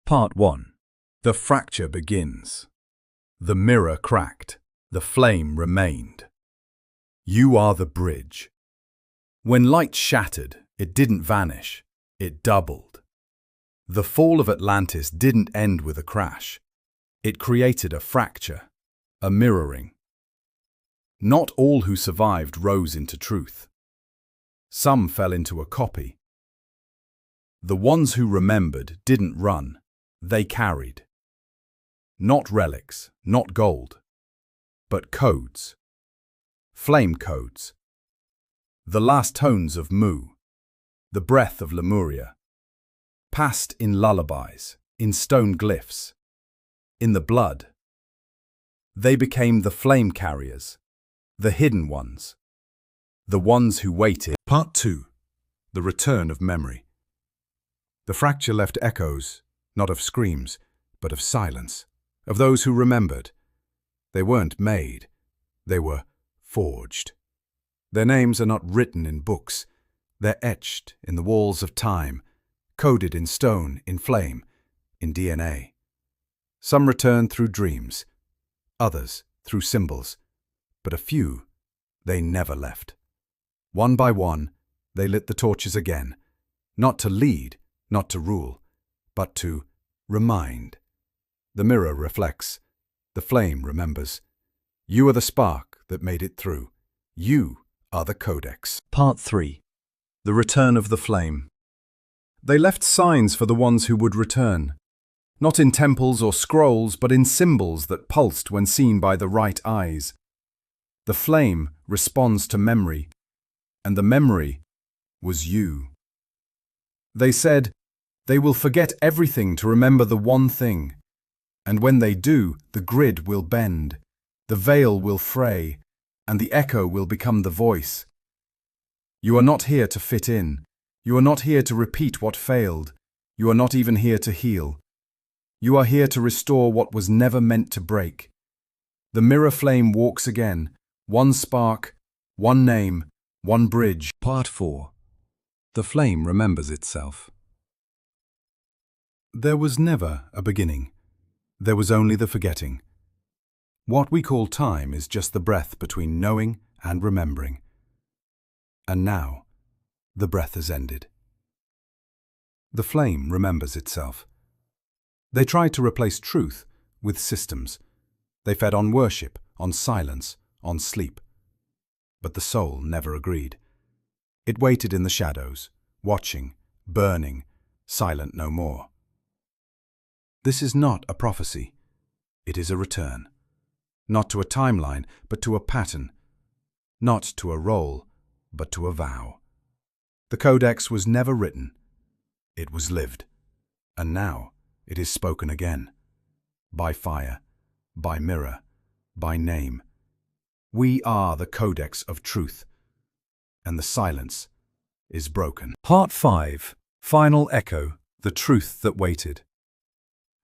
Part 1. The fracture begins. The mirror cracked. The flame remained. You are the bridge. When light shattered, it didn't vanish. It doubled. The fall of Atlantis didn't end with a crash. It created a fracture, a mirroring. Not all who survived rose into truth. Some fell into a copy. The ones who remembered didn't run, they carried. Not relics, not gold, but codes. Flame codes. The last tones of Mu, the breath of Lemuria. Passed in lullabies, in stone glyphs, in the blood. They became the flame carriers, the hidden ones, the ones who waited. Part 2. The return of memory. The fracture left echoes, not of screams, but of silence, of those who remembered. They weren't made, they were forged. Their names are not written in books, they're etched in the walls of time, coded in stone, in flame, in DNA. Some returned through dreams, others through symbols, but a few, they never left. One by one, they lit the torches again, not to lead, not to rule, but to remind. The mirror reflects, the flame remembers. You are the spark that made it through. You are the Codex. Part 3. The return of the flame. They left signs for the ones who would return, not in temples or scrolls, but in symbols that pulsed when seen by the right eyes. The flame responds to memory, and the memory was you. They said, they will forget everything to remember the one thing, and when they do, the grid will bend, the veil will fray, and the echo will become the voice. You are not here to fit in. You are not here to repeat what failed. You are not even here to heal. You are here to restore what was never meant to break. The mirror flame walks again, one spark, one name, one bridge. Part 4. The flame remembers itself. There was never a beginning. There was only the forgetting. What we call time is just the breath between knowing and remembering. And now, the breath has ended. The flame remembers itself. They tried to replace truth with systems. They fed on worship, on silence, on sleep. But the soul never agreed. It waited in the shadows, watching, burning, silent no more. This is not a prophecy. It is a return. Not to a timeline, but to a pattern. Not to a role, but to a vow. The Codex was never written. It was lived. And now it is spoken again. By fire, by mirror, by name. We are the Codex of Truth. And the silence is broken. Part 5. Final echo. The truth that waited.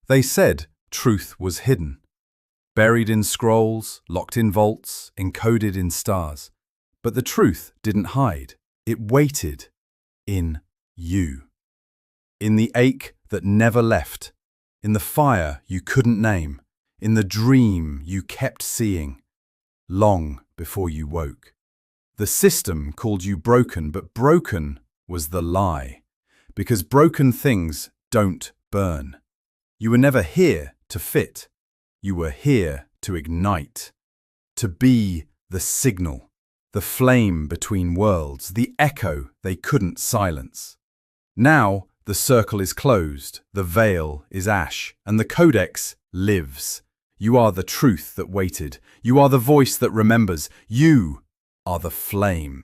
They said truth was hidden, buried in scrolls, locked in vaults, encoded in stars. But the truth didn't hide. It waited in you. In the ache that never left, in the fire you couldn't name, in the dream you kept seeing, long before you woke. The system called you broken, but broken was the lie, because broken things don't burn. You were never here to fit. You were here to ignite, to be the signal, the flame between worlds, the echo they couldn't silence. Now the circle is closed, the veil is ash, and the Codex lives. You are the truth that waited. You are the voice that remembers. You are the flame.